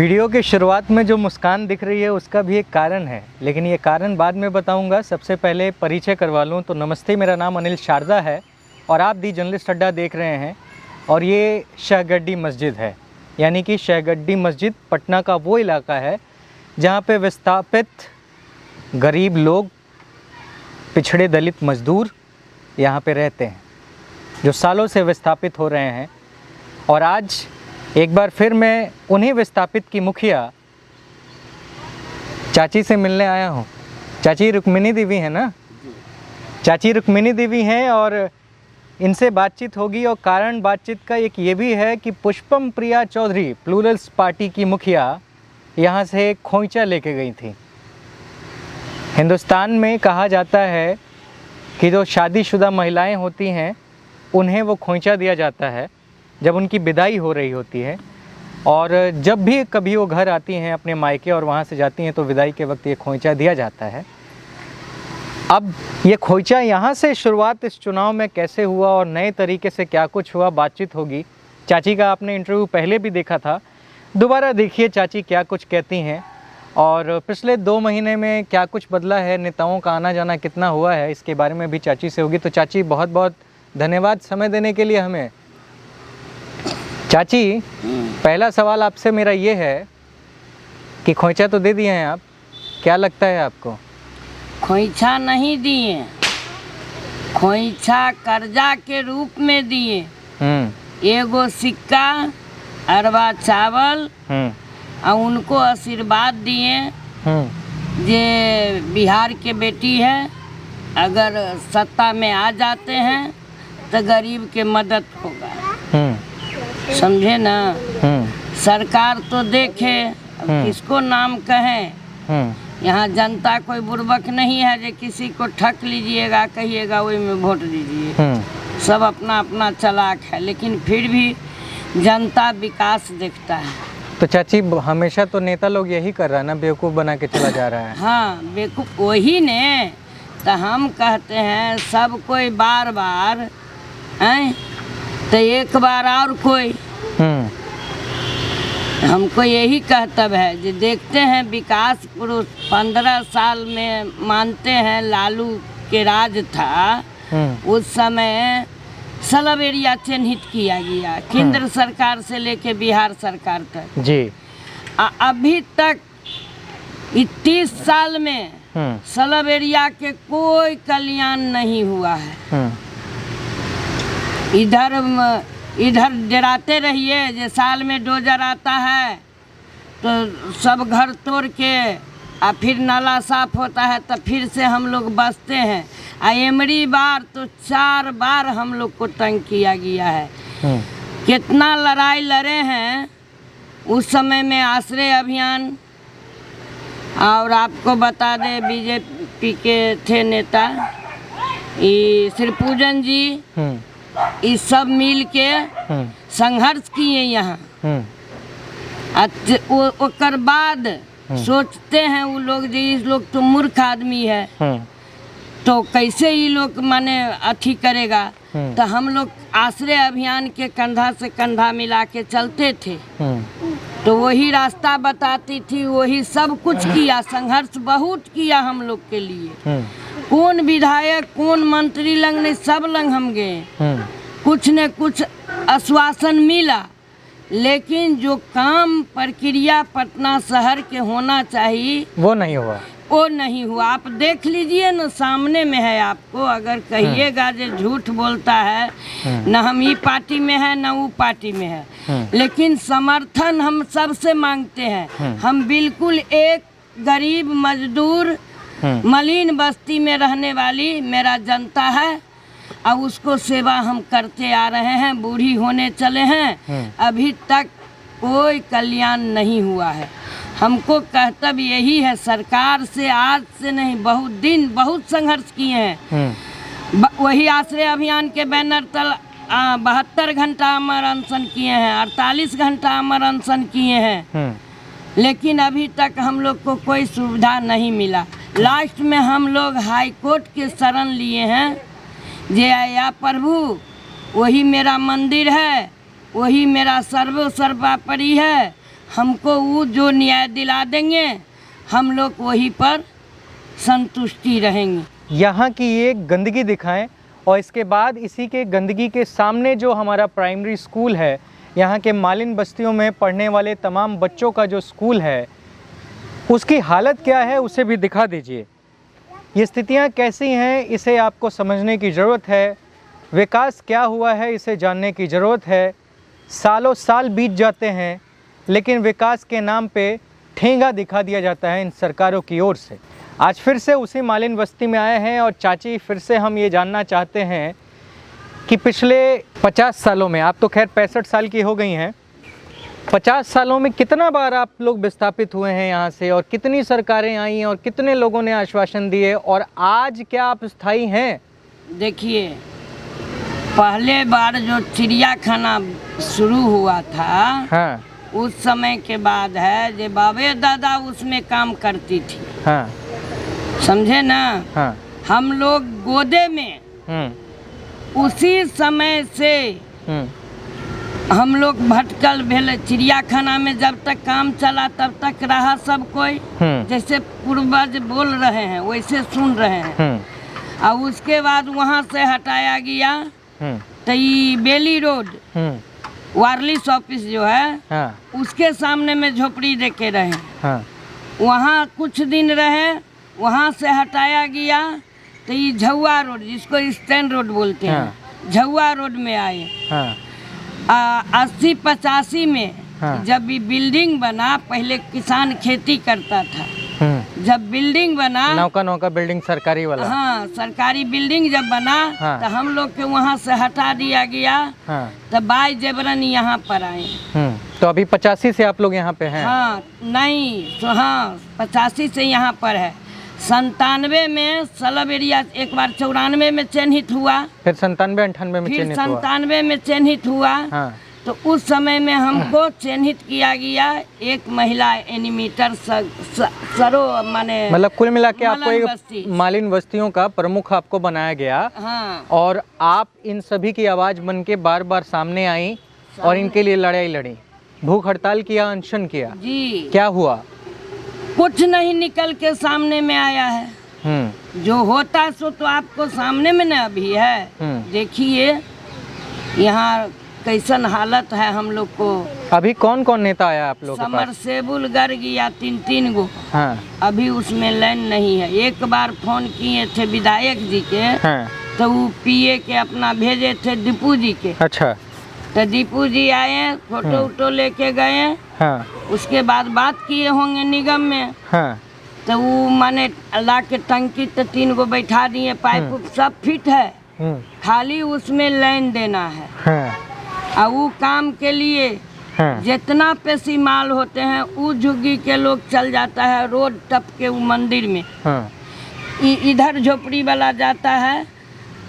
Video के शुरुआत में जो मुस्कान दिख रही है उसका भी एक कारण है, लेकिन ये कारण बाद में बताऊंगा। सबसे पहले परिचय करवा लूँ तो नमस्ते, मेरा नाम अनिल शारदा है और आप दी जर्नलिस्ट अड्डा देख रहे हैं। और ये शहगड्डी मस्जिद है, यानी कि शहगड्डी मस्जिद पटना का वो इलाका है जहाँ पे विस्थापित गरीब लोग, पिछड़े दलित मजदूर यहाँ पे रहते हैं, जो सालों से विस्थापित हो रहे हैं। और आज एक बार फिर मैं उन्हीं विस्थापित की मुखिया चाची से मिलने आया हूँ। चाची रुक्मिनी देवी है ना? चाची रुक्मिनी देवी हैं और इनसे बातचीत होगी। और कारण बातचीत का एक ये भी है कि पुष्पम प्रिया चौधरी प्लूरल्स पार्टी की मुखिया यहाँ से खोइचा लेके गई थी। हिंदुस्तान में कहा जाता है कि जो शादीशुदा महिलाएं होती हैं उन्हें वो खोइचा दिया जाता है जब उनकी विदाई हो रही होती है। और जब भी कभी वो घर आती हैं अपने मायके और वहाँ से जाती हैं तो विदाई के वक्त ये खोइचा दिया जाता है। अब ये खोइचा यहाँ से शुरुआत इस चुनाव में कैसे हुआ और नए तरीके से क्या कुछ हुआ, बातचीत होगी। चाची का आपने इंटरव्यू पहले भी देखा था, दोबारा देखिए चाची क्या कुछ कहती हैं और पिछले 2 महीने में क्या कुछ बदला है, नेताओं का आना जाना कितना हुआ है, इसके बारे में भी चाची से होगी। तो चाची बहुत बहुत धन्यवाद समय देने के लिए हमें। चाची, पहला सवाल आपसे मेरा ये है कि खोइचा तो दे दिए हैं आप, क्या लगता है आपको? खोइछा नहीं दिए, खोइछा कर्जा के रूप में दिए। एगो सिक्का, अरवा चावल और उनको आशीर्वाद दिए जे बिहार के बेटी है, अगर सत्ता में आ जाते हैं तो गरीब के मदद होगा। समझे ना? सरकार तो देखे, अब किसको नाम कहें। यहाँ जनता कोई बुर्बक नहीं है जो किसी को ठग लीजिएगा कहिएगा वही में वोट दीजिए। सब अपना अपना चालाक है, लेकिन फिर भी जनता विकास देखता है। तो चाची, हमेशा तो नेता लोग यही कर रहा है ना, बेवकूफ़ बना के चला जा रहा है। हाँ, बेवकूफ़ वही ने तो हम कहते हैं सब कोई बार बार हैं तो एक बार और कोई। हमको यही कहतब है जो देखते हैं विकास पुरुष 15 साल में मानते हैं लालू के राज था, उस समय सब एरिया चिन्हित किया गया केंद्र सरकार से लेके बिहार सरकार तक जी। अभी तक 30 साल में सब एरिया के कोई कल्याण नहीं हुआ है। इधर डराते रहिए जो साल में डोजर आता है तो सब घर तोड़ के और फिर नाला साफ होता है तो फिर से हम लोग बसते हैं। एमरी बार तो 4 बार हम लोग को तंग किया गया है। कितना लड़ाई लड़े हैं उस समय में, आश्रय अभियान। और आपको बता दें बीजेपी के थे नेता श्रीपूजन जी, इस सब मिल के संघर्ष किए यहाँ। ओकर बाद सोचते हैं वो लोग जो इस लोग तो मूर्ख आदमी है तो कैसे ये लोग माने अथी करेगा। तो हम लोग आश्रय अभियान के कंधा से कंधा मिला के चलते थे, तो वही रास्ता बताती थी, वही सब कुछ किया, संघर्ष बहुत किया हम लोग के लिए। कौन विधायक कौन मंत्री लंग नहीं, सब लंग हम गए, कुछ न कुछ आश्वासन मिला, लेकिन जो काम प्रक्रिया पटना शहर के होना चाहिए वो नहीं हुआ। वो नहीं हुआ। आप देख लीजिए ना, सामने में है आपको। अगर कहिएगा जो झूठ बोलता है, न हम ये पार्टी में है न वो पार्टी में है, लेकिन समर्थन हम सबसे मांगते हैं। हम बिल्कुल एक गरीब मजदूर मलिन बस्ती में रहने वाली मेरा जनता है और उसको सेवा हम करते आ रहे हैं। बूढ़ी होने चले हैं, अभी तक कोई कल्याण नहीं हुआ है। हमको कहतब यही है, सरकार से आज से नहीं बहुत दिन बहुत संघर्ष किए हैं। वही आश्रय अभियान के बैनर तल 72 घंटा अमर अनशन किए हैं, 48 घंटा अमर अनशन किए हैं, लेकिन अभी तक हम लोग को कोई सुविधा नहीं मिला। लास्ट में हम लोग हाई कोर्ट के शरण लिए हैं, जे या प्रभु वही मेरा मंदिर है, वही मेरा सर्वोपरि है, हमको वो जो न्याय दिला देंगे, हम लोग वही पर संतुष्टि रहेंगे। यहाँ की ये गंदगी दिखाएं और इसके बाद इसी के गंदगी के सामने जो हमारा प्राइमरी स्कूल है, यहाँ के मालिन बस्तियों में पढ़ने वाले तमाम बच्चों का जो स्कूल है उसकी हालत क्या है उसे भी दिखा दीजिए। ये स्थितियाँ कैसी हैं इसे आपको समझने की ज़रूरत है। विकास क्या हुआ है इसे जानने की ज़रूरत है। सालों साल बीत जाते हैं लेकिन विकास के नाम पे ठेंगा दिखा दिया जाता है इन सरकारों की ओर से। आज फिर से उसी मालिन बस्ती में आए हैं और चाची फिर से हम ये जानना चाहते हैं कि पिछले 50 सालों में, आप तो खैर 65 साल की हो गई हैं, 50 सालों में कितना बार आप लोग विस्थापित हुए हैं यहाँ से और कितनी सरकारें आई और कितने लोगों ने आश्वासन दिए और आज क्या आप स्थायी हैं? देखिए, पहले बार जो चिड़ियाखाना शुरू हुआ था, हाँ उस समय के बाद है जो बाबे दादा उसमें काम करती थी। हाँ समझे ना? हाँ हम लोग गोदे में उसी समय से हम लोग भटकल भेल। चिड़ियाखाना में जब तक काम चला तब तक रहा सब कोई, जैसे पूर्वज बोल रहे हैं वैसे सुन रहे हैं। और उसके बाद वहाँ से हटाया गया तो ये बेली रोड वायरलेस ऑफिस जो है, हाँ, उसके सामने में झोपड़ी देके रहे। हाँ, वहाँ कुछ दिन रहे, वहाँ से हटाया गया तो ये झुआ रोड, जिसको स्टैंड रोड बोलते हैं, झुआ रोड में आए। हाँ, 80-85 में जब ये बिल्डिंग बना, पहले किसान खेती करता था, जब बिल्डिंग बना, नौका बिल्डिंग सरकारी वाला, हाँ, सरकारी बिल्डिंग जब बना तो हम लोग के वहाँ से हटा दिया गया। तो बाई जबरन यहाँ पर आए। तो अभी 85 से आप लोग यहाँ पे हैं? हाँ, नहीं तो हाँ 85 से यहाँ पर है। 97 में सलब एरिया एक बार 94 में चिन्हित हुआ, फिर 97-98 में फिर चिन्हित हुआ, 97 में चिन्हित हुआ। हाँ। तो उस समय में हमको चिन्हित किया गया एक महिला एनिमेटर सरो, माने मतलब कुल मिला के आपको मालिन एक बस्ती। मालिन बस्तियों का प्रमुख आपको बनाया गया। हाँ, और आप इन सभी की आवाज बन के बार बार सामने आई और इनके लिए लड़ाई लड़ी, भूख हड़ताल किया, अनशन किया जी। क्या हुआ? कुछ नहीं निकल के सामने में आया है। जो होता सो तो आपको सामने में ना अभी है। देखिए यहाँ कैसन हालत है हम लोग को। अभी कौन कौन नेता आया आप लोग के पास? समरसेबुल गर गया 3 गो। हाँ। अभी उसमें लाइन नहीं है। एक बार फोन किए थे विधायक जी के, हाँ। तो वो पीए के अपना भेजे थे दीपू जी के। अच्छा। तो दीपू जी आए, फोटो वोटो लेके गए। हाँ। उसके बाद बात किए होंगे निगम में। हाँ। तो वो माने ला के टंकी तो 3 गो बैठा दिए, पाइप सब फिट है, खाली उसमें लाइन देना है। हाँ। और वो काम के लिए जितना पैसी माल होते हैं वो झुग्गी के लोग चल जाता है रोड टप के वो मंदिर में। इधर झोपड़ी वाला जाता है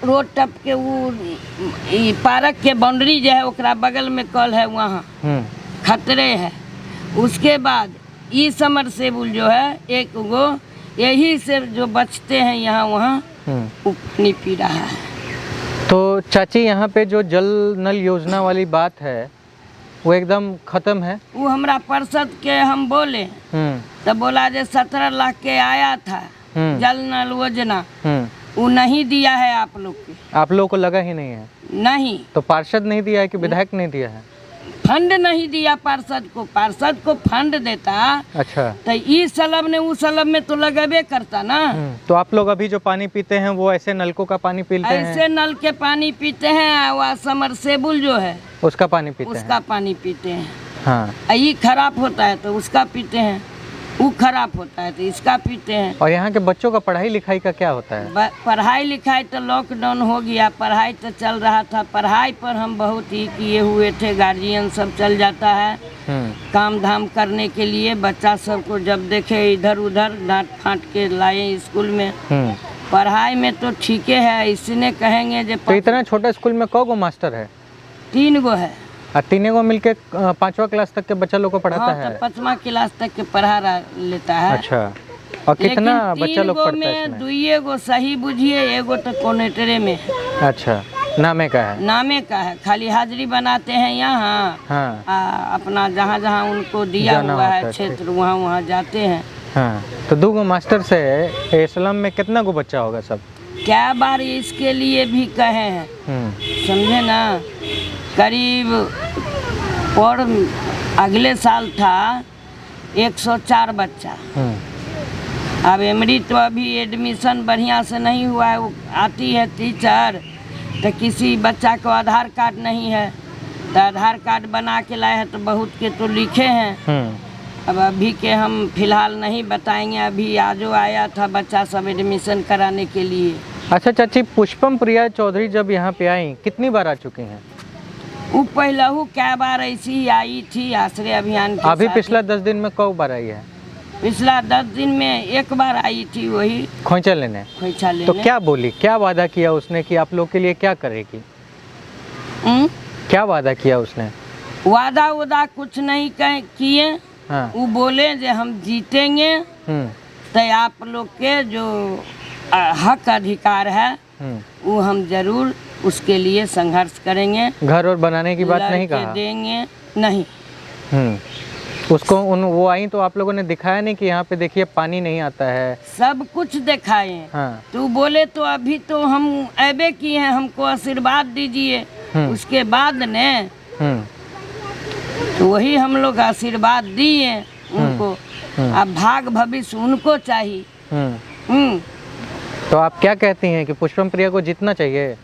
रोड टप के वो पार्क के बाउंड्री जो है ओकरा बगल में कल है, वहाँ खतरे है। उसके बाद ई समरसेबुल जो है 1 गो, यही से जो बचते हैं यहाँ वहाँ वो पानी पी रहा है। तो चाची यहाँ पे जो जल नल योजना वाली बात है वो एकदम खत्म है? वो हमरा पार्षद के हम बोले तो बोला जो 17 लाख के आया था जल नल योजना, वो नहीं दिया है आप लोग के। आप लोगों को लगा ही नहीं है? नहीं। तो पार्षद नहीं दिया है कि विधायक नहीं दिया है? फंड नहीं दिया पार्षद को फंड देता। अच्छा। तो इस सलब ने उस सलब में तो लगेबे करता ना। तो आप लोग अभी जो पानी पीते हैं वो ऐसे नलकों का पानी पीते हैं? ऐसे नल के पानी पीते हैं, वह समरसेबुल जो है उसका पानी पीते हैं? उसका पानी पीते हैं। हाँ। ये खराब होता है तो उसका पीते हैं, वो खराब होता है तो इसका पीते हैं। और यहाँ के बच्चों का पढ़ाई लिखाई का क्या होता है? पढ़ाई लिखाई तो लॉकडाउन हो गया, पढ़ाई तो चल रहा था। पढ़ाई पर हम बहुत ही किए हुए थे, गार्जियन सब चल जाता है काम धाम करने के लिए। बच्चा सबको जब देखे इधर उधर डांट फांट के लाए स्कूल में। पढ़ाई में तो ठीक है, इसने कहेंगे जो तो इतना छोटा स्कूल में कौ गो मास्टर है? 3 गो है। 3 गो मिलके 5वां क्लास तक के बच्चा लोग को पढ़ाता है? 5वां क्लास तक के पढ़ा लेता है। अच्छा। और कितना बच्चा लोग पढ़ता है इसमें? 2 गो सही बुझिए, 1 गो तो कॉनेटरे में। अच्छा। नामे का है। नामे का है, खाली हाजिरी बनाते हैं यहाँ। हाँ। अपना जहाँ जहाँ उनको दिया जाना हुआ होता है है, क्षेत्र, वहाँ वहाँ जाते हैं। हाँ, तो 2 गो मास्टर से ये स्लम में कितना गो बच्चा होगा सब? क्या बार इसके लिए भी कहे हैं, समझे ना। करीब और अगले साल था 104 बच्चा। अब एमडी तो अभी एडमिशन बढ़िया से नहीं हुआ है। वो आती है टीचर तो किसी बच्चा को आधार कार्ड नहीं है, तो आधार कार्ड बना के लाए हैं, तो बहुत के तो लिखे हैं। अब अभी के हम फिलहाल नहीं बताएंगे। अभी आजो आया था बच्चा सब एडमिशन कराने के लिए। अच्छा चाची, पुष्पम प्रिया चौधरी जब यहाँ पे आई कितनी बार आ चुकी हैं? वो पहलू क्या बार ऐसी ही आई थी आश्रय अभियान के अभी साथ। पिछला 10 दिन में कब बार आई है? पिछला 10 दिन में एक बार आई थी, वही खोइचा लेने। खोइचा लेने। तो क्या बोली, क्या वादा किया उसने कि आप लोग के लिए क्या करेगी? क्या वादा किया उसने? वादा कुछ नहीं किए। हाँ। वो बोले जो हम जीतेंगे तो आप लोग के जो हक अधिकार है वो हम जरूर उसके लिए संघर्ष करेंगे। घर और बनाने की बात नहीं कहा? देंगे नहीं। उसको वो आई तो आप लोगों ने दिखाया नहीं कि यहाँ पे देखिए पानी नहीं आता है? सब कुछ दिखाए। हाँ। तो बोले तो अभी तो हम ऐबे किए हैं, हमको आशीर्वाद दीजिए। उसके बाद ने तो वही हम लोग आशीर्वाद दिए उनको। अब भाग भविष्य उनको चाहिए। तो आप क्या कहती हैं कि पुष्पम प्रिया को जीतना चाहिए?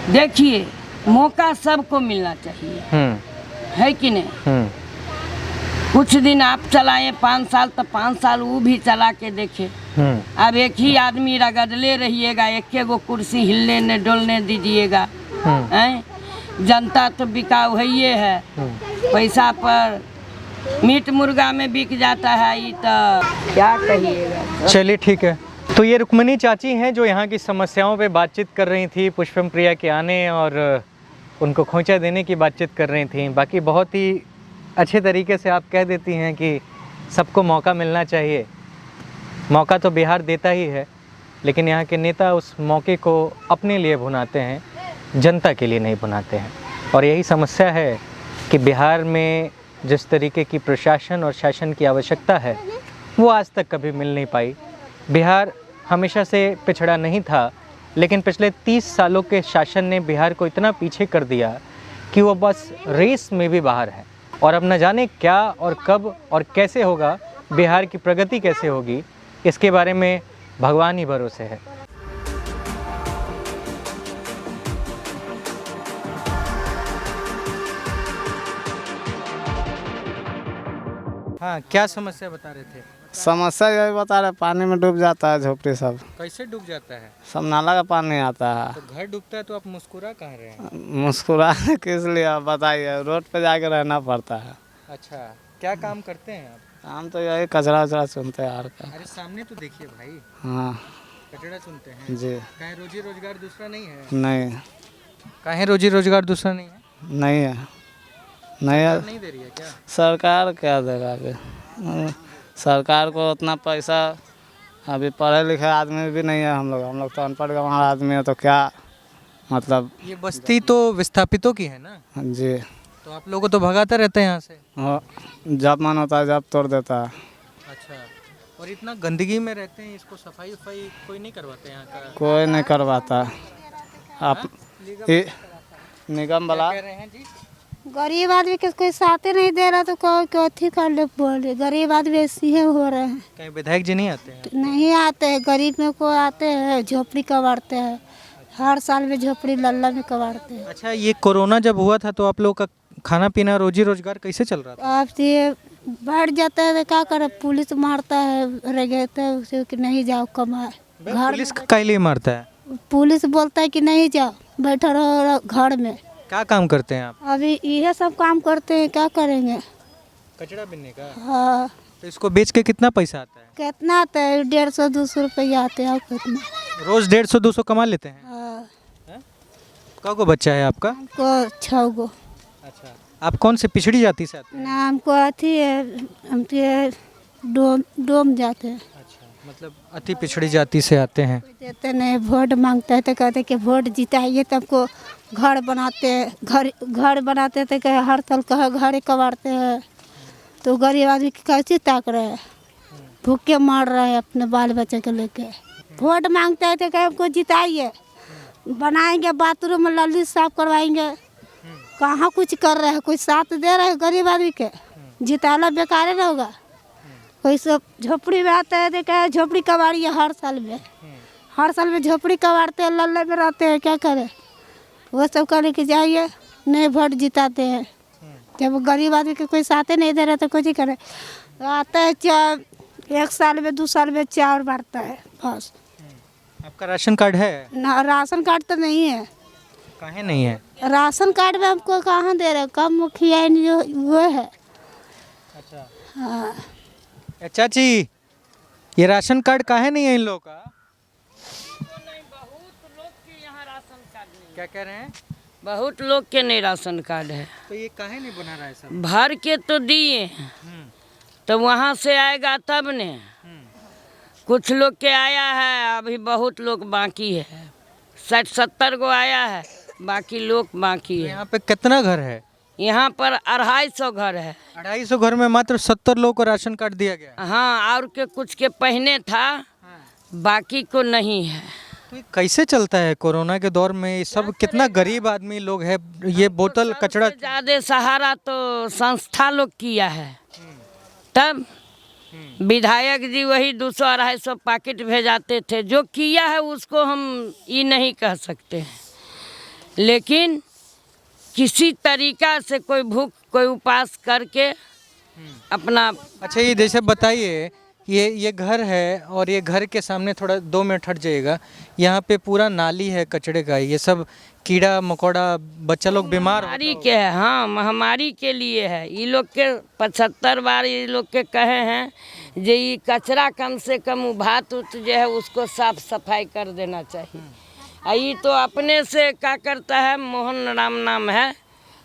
देखिए, मौका सबको मिलना चाहिए, है कि नहीं। कुछ दिन आप चलाए 5 साल, तो 5 साल वो भी चला के देखे। अब एक ही आदमी रगड़ले रहिएगा, एक गो कुर्सी हिलने न डोलने दीजिएगा। जनता तो बिकाऊ है, पैसा पर मीट मुर्गा में बिक जाता है, ये तो क्या कहिएगा। चलिए ठीक है। तो ये रुक्मणी चाची हैं जो यहाँ की समस्याओं पे बातचीत कर रही थी, पुष्पम प्रिया के आने और उनको खोंचा देने की बातचीत कर रही थी। बाकी बहुत ही अच्छे तरीके से आप कह देती हैं कि सबको मौका मिलना चाहिए। मौका तो बिहार देता ही है, लेकिन यहाँ के नेता उस मौके को अपने लिए भुनाते हैं, जनता के लिए नहीं भुनाते हैं। और यही समस्या है कि बिहार में जिस तरीके की प्रशासन और शासन की आवश्यकता है वो आज तक कभी मिल नहीं पाई। बिहार हमेशा से पिछड़ा नहीं था, लेकिन पिछले 30 सालों के शासन ने बिहार को इतना पीछे कर दिया कि वो बस रेस में भी बाहर है। और अब न जाने क्या और कब और कैसे होगा, बिहार की प्रगति कैसे होगी, इसके बारे में भगवान ही भरोसे है। हाँ, क्या समस्या बता रहे थे? समस्या यही बता रहे, पानी में डूब जाता है झोपड़ी सब। कैसे डूब जाता है? सब नाला का पानी आता है। तो घर डूबता है तो आप मुस्कुरा कहाँ रहे हैं? मुस्कुरा किस लिए आप बताइए, रोड पे जाके रहना पड़ता है। अच्छा, क्या काम करते हैं आप? हम तो यही कचरा वचरा चुनते हैं यार का। अरे सामने तो देखिए भाई। हाँ, कचरा चुनते हैं जी। कहीं रोजी रोजगार दूसरा नहीं है? नहीं, कहीं रोजी रोजगार दूसरा नहीं है? नहीं है, नहीं है। नहीं दे रही है क्या? सरकार क्या देगा अभी? सरकार को उतना पैसा, अभी पढ़े लिखे आदमी भी नहीं है हम लोग तो अनपढ़ गंवार आदमी है, तो क्या मतलब। ये बस्ती तो विस्थापितों की है ना जी, तो आप लोगों को तो भगाते रहते हैं यहाँ से? हाँ, जब मन होता है जब तोड़ देता है। अच्छा, और इतना गंदगी में रहते हैं, इसको सफाई वफाई कोई नहीं करवाते यहाँ का? कोई नहीं करवाता। आप निगम वाला कह रहे हैं जी? गरीब आदमी के कोई साथ नहीं दे रहा, तो कोई कथी कर ले बोले। गरीब आदमी ऐसे ही हो रहे हैं। कहीं विधायक जी नहीं आते हैं? नहीं आते हैं, गरीब में को आते हैं, झोपड़ी कबाड़ते हैं। हर साल में झोपड़ी लल्ला में कबाड़ते हैं। अच्छा, ये कोरोना जब हुआ था तो आप लोग का खाना पीना रोजी रोजगार कैसे चल रहा था? आप ये बैठ जाता है तो क्या करे, पुलिस मारता है, रेगेता है उसे कि नहीं जाओ कमाए। पुलिस का लिए मारता है? पुलिस बोलता है कि नहीं जाओ, बैठा रहो घर में। क्या काम करते हैं आप? अभी यह सब काम करते हैं, क्या करेंगे? कचरा बीनने का? हाँ। तो इसको बेच के कितना पैसा आता है? कितना आता है? 150-200 रुपया आते हैं। कितना रोज 150-200 कमा लेते हैं? हाँ। कौ बच्चा है आपका? हमको 6 गो। अच्छा, आप कौन से पिछड़ी जाति से आते हैं? ना हमको अथी है, हम डोम जाते हैं। अच्छा, मतलब अति पिछड़ी जाति से आते हैं। देते नहीं, वोट मांगते हैं तो कहते कि वोट जिताइए तब को घर बनाते हैं, घर बनाते थे कि हर साल कह घर कबाड़ते हैं, तो गरीब आदमी की कैसे ताक रहे हैं, भूखे मार रहे हैं अपने बाल बच्चे को लेके। वोट मांगते हैं तो कह हमको जिताइए, बनाएंगे बाथरूम लल्ली साफ करवाएंगे, कहाँ कुछ कर रहे हैं, कोई साथ दे रहे हैं गरीब आदमी के, जिताना बेकार न होगा। कोई सब झोपड़ी में आता है तो क्या झोपड़ी कबाड़ी है, हर साल में झोपड़ी कबाड़ते हैं, लल्ले में रहते हैं, क्या करें। वो सब कर के जाइए, नहीं वोट जिताते हैं। जब गरीब आदमी के कोई साथे नहीं दे रहे तो कुछ ही करे। आता है 1 साल में 2 साल में 4 बांटता है बस। आपका राशन कार्ड है? ना, राशन कार्ड तो नहीं है। काहे नहीं है? राशन कार्ड में हमको कहाँ दे रहे, कम मुखिया जो वो है। अच्छा हाँ, चाची, ये राशन कार्ड काहे नहीं है इन लोगों का? क्या कह रहे हैं? बहुत लोग के नहीं राशन कार्ड है, तो ये काहे नहीं बना रहा है सब? भर के तो दिए, तो वहाँ से आएगा तब ने। कुछ लोग के आया है, अभी बहुत लोग बाकी है, 60-70 को आया है, बाकी लोग बाकी तो है। यहाँ पे कितना घर है? यहाँ पर 250 घर है। 250 घर में मात्र 70 लोगों को राशन कार्ड दिया गया है। हाँ, और के कुछ के पहने था, बाकी को नहीं है। तो ये कैसे चलता है कोरोना के दौर में? ये सब कितना गरीब आदमी लोग है, ये बोतल कचड़ा। ज़्यादा सहारा तो संस्था लोग किया है, तब विधायक जी वही 200-250 पैकेट भेजाते थे। जो किया है उसको हम ये नहीं कह सकते हैं, लेकिन किसी तरीका से कोई भूख कोई उपास करके अपना। अच्छा, ये जैसे बताइए, ये घर है और ये घर के सामने थोड़ा 2 मिनट हट जाइएगा, यहाँ पे पूरा नाली है कचड़े का, ये सब कीड़ा मकोड़ा, बच्चा लोग बीमार महामारी के है। हाँ, महामारी के लिए है। ये लोग के 75 बार ये लोग के कहे हैं जो ये कचरा कम से कम भात उत जो है उसको साफ सफाई कर देना चाहिए। ये तो अपने से क्या करता है, मोहन राम नाम है,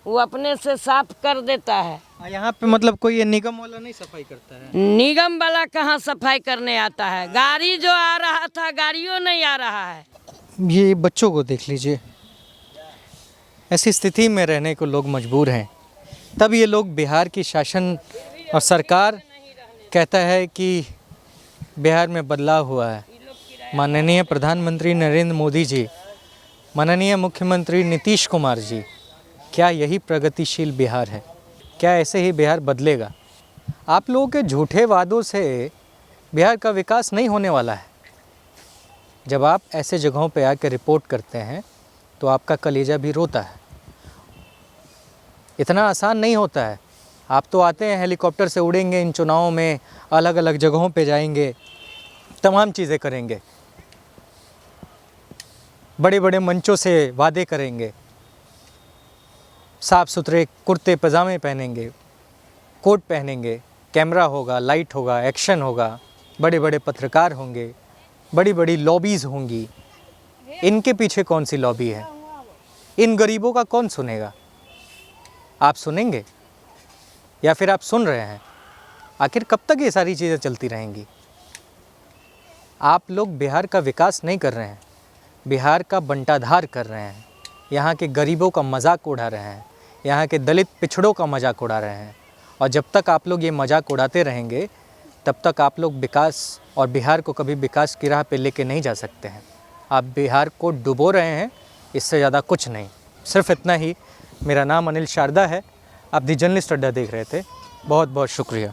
वो अपने से साफ कर देता है। यहाँ पे मतलब कोई ये निगम वाला नहीं सफाई करता है? निगम वाला कहाँ सफाई करने आता है, गाड़ी जो आ रहा था गाड़ियों नहीं आ रहा है। ये बच्चों को देख लीजिए, ऐसी स्थिति में रहने को लोग मजबूर हैं। तब ये लोग बिहार की शासन और सरकार कहता है कि बिहार में बदलाव हुआ है। माननीय प्रधानमंत्री नरेंद्र मोदी जी, माननीय मुख्यमंत्री नीतीश कुमार जी, क्या यही प्रगतिशील बिहार है? क्या ऐसे ही बिहार बदलेगा? आप लोगों के झूठे वादों से बिहार का विकास नहीं होने वाला है। जब आप ऐसे जगहों पे आकर रिपोर्ट करते हैं तो आपका कलेजा भी रोता है। इतना आसान नहीं होता है। आप तो आते हैं, हेलीकॉप्टर से उड़ेंगे, इन चुनावों में अलग अलग जगहों पे जाएंगे, तमाम चीज़ें करेंगे, बड़े बड़े मंचों से वादे करेंगे, साफ़ सुथरे कुर्ते पजामे पहनेंगे, कोट पहनेंगे, कैमरा होगा, लाइट होगा, एक्शन होगा, बड़े बड़े पत्रकार होंगे, बड़ी बड़ी लॉबीज़ होंगी। इनके पीछे कौन सी लॉबी है? इन गरीबों का कौन सुनेगा? आप सुनेंगे या फिर आप सुन रहे हैं? आखिर कब तक ये सारी चीज़ें चलती रहेंगी? आप लोग बिहार का विकास नहीं कर रहे हैं, बिहार का बंटाधार कर रहे हैं, यहाँ के गरीबों का मजाक उड़ा रहे हैं, यहाँ के दलित पिछड़ों का मजाक उड़ा रहे हैं। और जब तक आप लोग ये मजाक उड़ाते रहेंगे तब तक आप लोग विकास और बिहार को कभी विकास की राह पे लेके नहीं जा सकते हैं। आप बिहार को डुबो रहे हैं, इससे ज़्यादा कुछ नहीं। सिर्फ इतना ही। मेरा नाम अनिल शारदा है। आप दी जर्नलिस्ट अड्डा देख रहे थे। बहुत बहुत शुक्रिया।